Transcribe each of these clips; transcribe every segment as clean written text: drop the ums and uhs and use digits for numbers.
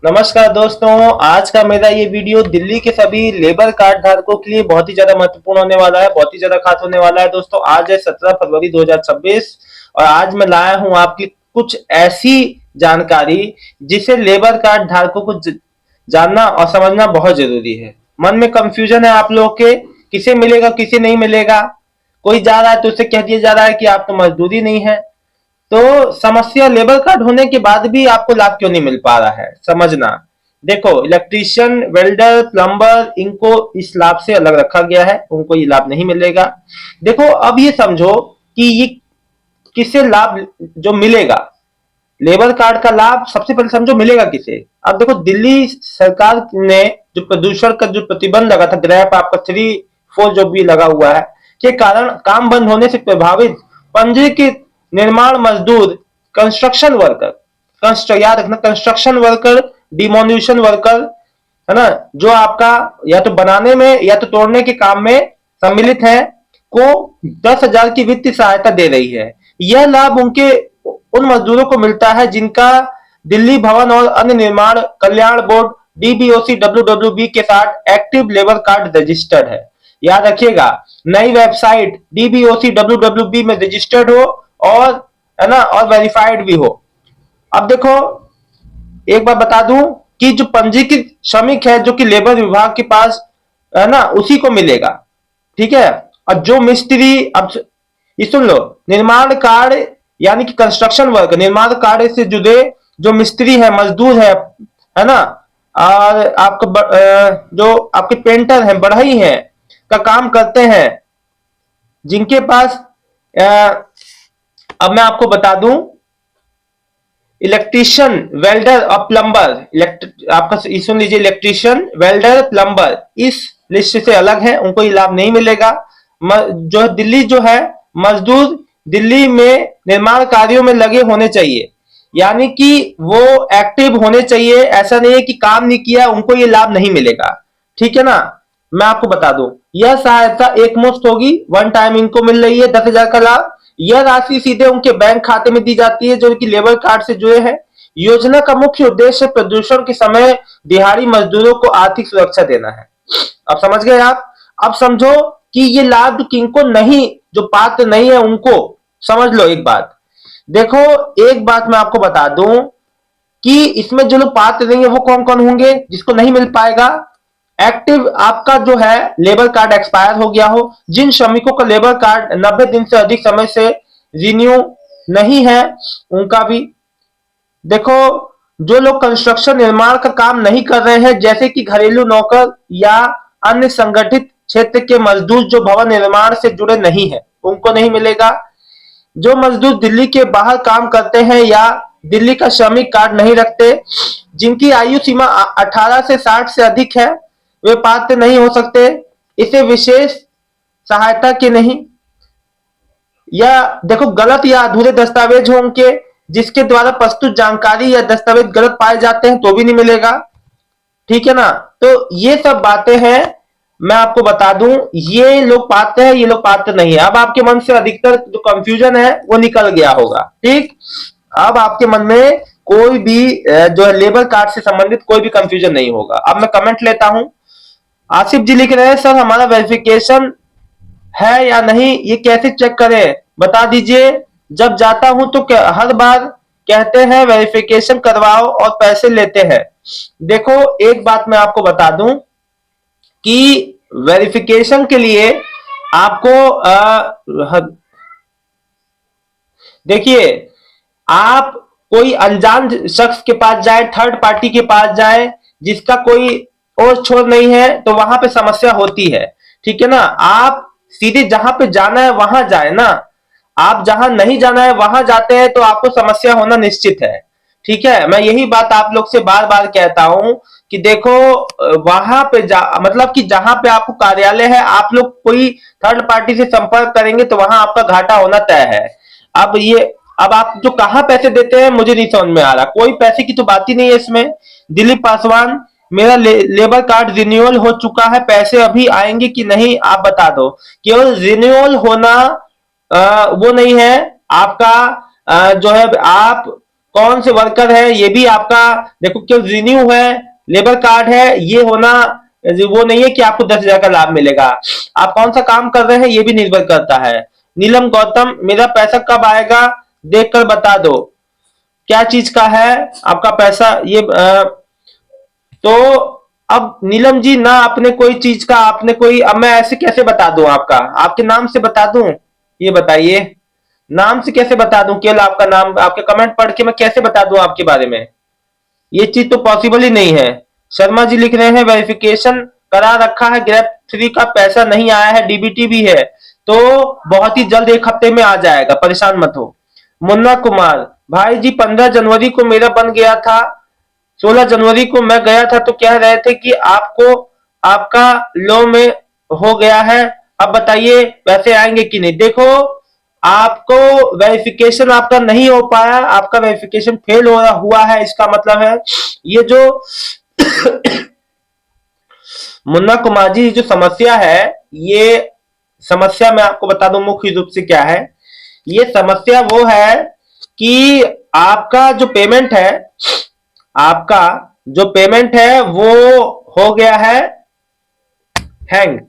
नमस्कार दोस्तों। आज का मेरा ये वीडियो दिल्ली के सभी लेबर कार्ड धारकों के लिए बहुत ही ज्यादा महत्वपूर्ण होने वाला है, बहुत ही ज्यादा खास होने वाला है। दोस्तों आज है 17 फरवरी 2026 और आज मैं लाया हूं आपकी कुछ ऐसी जानकारी जिसे लेबर कार्ड धारकों को जानना और समझना बहुत जरूरी है। मन में कंफ्यूजन है आप लोग के, किसे मिलेगा किसे नहीं मिलेगा। कोई जा रहा है तो उसे कह दिया जा रहा है कि आप तो मजदूरी नहीं है। तो समस्या लेबर कार्ड होने के बाद भी आपको लाभ क्यों नहीं मिल पा रहा है, समझना। देखो, इलेक्ट्रीशियन, वेल्डर, प्लम्बर, इनको इस लाभ से अलग रखा गया है, उनको ये लाभ नहीं मिलेगा। देखो, अब ये समझो कि ये किससे लाभ जो मिलेगा, लेबर कार्ड का लाभ सबसे पहले समझो मिलेगा किसे। अब देखो, दिल्ली सरकार ने जो प्रदूषण का जो प्रतिबंध लगा था, ग्रैप आपका 3-4 जो भी लगा हुआ है, के कारण काम बंद होने से प्रभावित पंजीकृत निर्माण मजदूर, कंस्ट्रक्शन वर्कर, याद रखना, कंस्ट्रक्शन वर्कर, डिमोल्यूशन वर्कर, है ना, जो आपका या तो बनाने में या तो तोड़ने के काम में सम्मिलित है, को 10,000 की वित्तीय सहायता दे रही है। यह लाभ उनके उन मजदूरों को मिलता है जिनका दिल्ली भवन और अन्य निर्माण कल्याण बोर्ड डीबीओसी डब्ल्यूडब्ल्यूबी के साथ एक्टिव लेबर कार्ड रजिस्टर्ड है। याद रखिएगा, नई वेबसाइट डीबीओसी डब्ल्यूडब्ल्यूबी में रजिस्टर्ड हो और, है ना, और वेरीफाइड भी हो। अब देखो, एक बार बता दूं कि जो पंजीकृत श्रमिक है जो कि लेबर विभाग के पास, है ना, उसी को मिलेगा। ठीक है। और जो मिस्त्री, अब ये सुन लो, निर्माण कार्य यानी कि कंस्ट्रक्शन वर्क, निर्माण कार्य से जुड़े जो मिस्त्री है, मजदूर है ना, और आपको जो आपके पेंटर हैं, बढ़ई हैं, का काम करते हैं, जिनके पास अब मैं आपको बता दूं, इलेक्ट्रीशियन, वेल्डर और प्लम्बर, आपका सुन लीजिए, इलेक्ट्रीशियन, वेल्डर, प्लम्बर इस लिस्ट से अलग है, उनको ये लाभ नहीं मिलेगा। जो दिल्ली जो है, मजदूर दिल्ली में निर्माण कार्यों में लगे होने चाहिए, यानी कि वो एक्टिव होने चाहिए। ऐसा नहीं है कि काम नहीं किया, उनको ये लाभ नहीं मिलेगा। ठीक है ना। मैं आपको बता दूं, यह सहायता एक मुश्त होगी, वन टाइम इनको मिल रही है 10,000 का लाभ। यह राशि सीधे उनके बैंक खाते में दी जाती है जो कि लेबर कार्ड से जुड़े हैं। योजना का मुख्य उद्देश्य प्रदूषण के समय दिहाड़ी मजदूरों को आर्थिक सुरक्षा देना है। अब समझ गए आप। अब समझो कि ये लाभ किनको नहीं, जो पात्र नहीं है उनको समझ लो एक बात। देखो, एक बात मैं आपको बता दूं कि इसमें जो लोग पात्र नहीं है वो कौन कौन होंगे जिसको नहीं मिल पाएगा। एक्टिव आपका जो है लेबर कार्ड एक्सपायर हो गया हो, जिन श्रमिकों का लेबर कार्ड 90 दिन से अधिक समय से रिन्यू नहीं है, उनका भी। देखो, जो लोग कंस्ट्रक्शन निर्माण का काम नहीं कर रहे हैं, जैसे कि घरेलू नौकर या अन्य संगठित क्षेत्र के मजदूर जो भवन निर्माण से जुड़े नहीं है, उनको नहीं मिलेगा। जो मजदूर दिल्ली के बाहर काम करते हैं या दिल्ली का श्रमिक कार्ड नहीं रखते, जिनकी आयु सीमा 18 से 60 से अधिक है, वे पात्र नहीं हो सकते। इसे विशेष सहायता के नहीं, या देखो, गलत या अधूरे दस्तावेज हो उनके, जिसके द्वारा प्रस्तुत जानकारी या दस्तावेज गलत पाए जाते हैं, तो भी नहीं मिलेगा। ठीक है ना। तो ये सब बातें हैं, मैं आपको बता दूं, ये लोग पात्र है, ये लोग पात्र नहीं है। अब आपके मन से अधिकतर जो कंफ्यूजन है वो निकल गया होगा। ठीक। अब आपके मन में कोई भी जो है लेबर कार्ड से संबंधित कोई भी कंफ्यूजन नहीं होगा। अब मैं कमेंट लेता हूं। आसिफ जी लिख रहे हैं, सर हमारा वेरिफिकेशन है या नहीं, ये कैसे चेक करें, बता दीजिए। जब जाता हूं तो हर बार कहते हैं वेरिफिकेशन करवाओ और पैसे लेते हैं। देखो, एक बात मैं आपको बता दूं कि वेरिफिकेशन के लिए आपको देखिए, आप कोई अनजान शख्स के पास जाए, थर्ड पार्टी के पास जाए, जिसका कोई और छोर नहीं है, तो वहां पे समस्या होती है। ठीक है ना। आप सीधे जहां पे जाना है वहां जाए ना। आप जहां नहीं जाना है वहां जाते हैं तो आपको समस्या होना निश्चित है। ठीक है। मैं यही बात आप लोग से बार बार कहता हूं कि देखो, वहां पे मतलब कि जहां पे आपको कार्यालय है, आप लोग कोई थर्ड पार्टी से संपर्क करेंगे तो वहां आपका घाटा होना तय है। अब आप जो कहां पैसे देते हैं मुझे नहीं समझ में आ रहा। कोई पैसे की तो बात ही नहीं है इसमें। दिलीप पासवान, मेरा लेबर कार्ड रिन्यूअल हो चुका है, पैसे अभी आएंगे कि नहीं आप बता दो। केवल रिन्यूअल होना वो नहीं है आपका, जो है आप कौन से वर्कर है ये भी आपका देखो, क्यों रिन्यू है, लेबर कार्ड है, ये होना वो नहीं है कि आपको 10,000 का लाभ मिलेगा। आप कौन सा काम कर रहे हैं ये भी निर्भर करता है। नीलम गौतम, मेरा पैसा कब आएगा देखकर बता दो। क्या चीज का है आपका पैसा ये तो अब नीलम जी ना, आपने कोई चीज का आपने कोई, अब मैं ऐसे कैसे बता दूं आपका, आपके नाम से बता दूं, ये बताइए, नाम से कैसे बता दूं, केवल आपका नाम आपके कमेंट पढ़ के मैं कैसे बता दूं आपके बारे में, ये चीज तो पॉसिबल ही नहीं है। शर्मा जी लिख रहे हैं वेरिफिकेशन करा रखा है, ग्रेप 3 का पैसा नहीं आया है, डीबीटी भी है, तो बहुत ही जल्द 1 हफ्ते में आ जाएगा, परेशान मत हो। मुन्ना कुमार, भाई जी 15 जनवरी को मेरा बन गया था, 16 जनवरी को मैं गया था तो कह रहे थे कि आपको आपका लो में हो गया है, अब बताइए पैसे आएंगे कि नहीं। देखो, आपको वेरिफिकेशन आपका नहीं हो पाया, आपका वेरिफिकेशन फेल हो हुआ है, इसका मतलब है ये जो मुन्ना कुमार जी जो समस्या है, ये समस्या मैं आपको बता दूं मुख्य रूप से क्या है। ये समस्या वो है कि आपका जो पेमेंट है, आपका जो पेमेंट है वो हो गया है हैंग,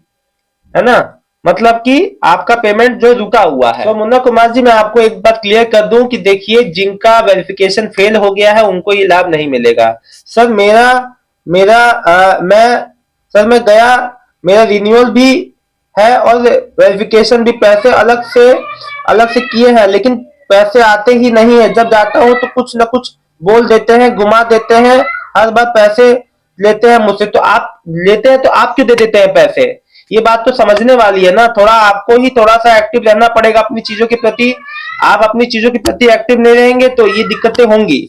है ना, मतलब कि आपका पेमेंट जो रुका हुआ है। तो मुन्ना कुमार जी मैं आपको एक बात क्लियर कर दूं कि देखिए, जिनका वेरिफिकेशन फेल हो गया है उनको ये लाभ नहीं मिलेगा। सर मेरा मेरा मैं सर मैं गया, मेरा रिन्यूअल भी है और वेरिफिकेशन भी, पैसे अलग से किए हैं, लेकिन पैसे आते ही नहीं है। जब जाता हूं तो कुछ ना कुछ बोल देते हैं, घुमा देते हैं, हर बार पैसे लेते हैं मुझसे। तो आप लेते हैं तो आप क्यों दे देते हैं पैसे, ये बात तो समझने वाली है ना। थोड़ा आपको ही थोड़ा सा एक्टिव रहना पड़ेगा अपनी चीजों के प्रति। आप अपनी चीजों के प्रति एक्टिव नहीं रहेंगे तो ये दिक्कतें होंगी।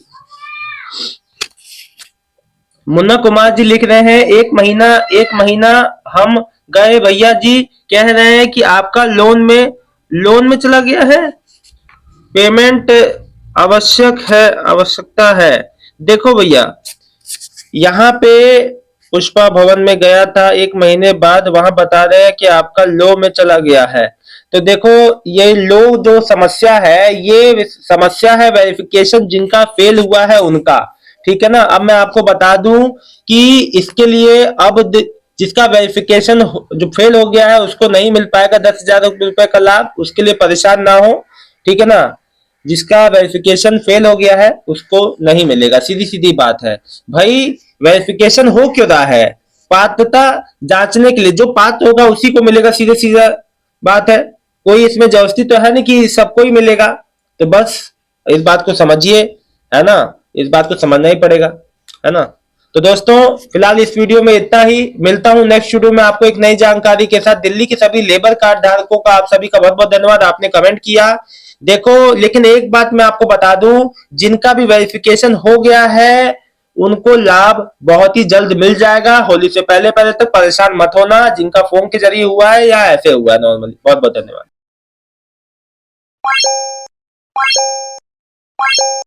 मुन्ना कुमार जी लिख रहे हैं, एक महीना हम गए भैया जी, कह रहे हैं कि आपका लोन में चला गया है, पेमेंट आवश्यकता है। देखो भैया, यहाँ पे पुष्पा भवन में गया था, 1 महीने बाद वहां बता रहे हैं कि आपका लो में चला गया है। तो देखो, ये लो जो समस्या है, ये समस्या है वेरिफिकेशन जिनका फेल हुआ है उनका, ठीक है ना। अब मैं आपको बता दूं कि इसके लिए अब जिसका वेरिफिकेशन जो फेल हो गया है उसको नहीं मिल पाएगा 10,000 रुपए का लाभ, उसके लिए परेशान ना हो, ठीक है ना। जिसका वेरिफिकेशन फेल हो गया है उसको नहीं मिलेगा, सीधी सीधी बात है भाई। वेरिफिकेशन हो क्यों रहा है, पात्रता जांचने के लिए, जो पात्र होगा उसी को मिलेगा, सीधे सीधा बात है। कोई इसमें जबरदस्ती तो है नहीं कि सबको ही मिलेगा। तो बस इस बात को समझिए, है ना, इस बात को समझना ही पड़ेगा, है ना। तो दोस्तों फिलहाल इस वीडियो में इतना ही, मिलता हूं नेक्स्ट वीडियो में आपको एक नई जानकारी के साथ। दिल्ली के सभी लेबर कार्ड धारकों का आप सभी का बहुत बहुत धन्यवाद, आपने कमेंट किया। देखो, लेकिन एक बात मैं आपको बता दूं, जिनका भी वेरिफिकेशन हो गया है उनको लाभ बहुत ही जल्द मिल जाएगा, होली से पहले पहले तक। परेशान मत होना, जिनका फोन के जरिए हुआ है या ऐसे हुआ है नॉर्मली। बहुत बहुत धन्यवाद।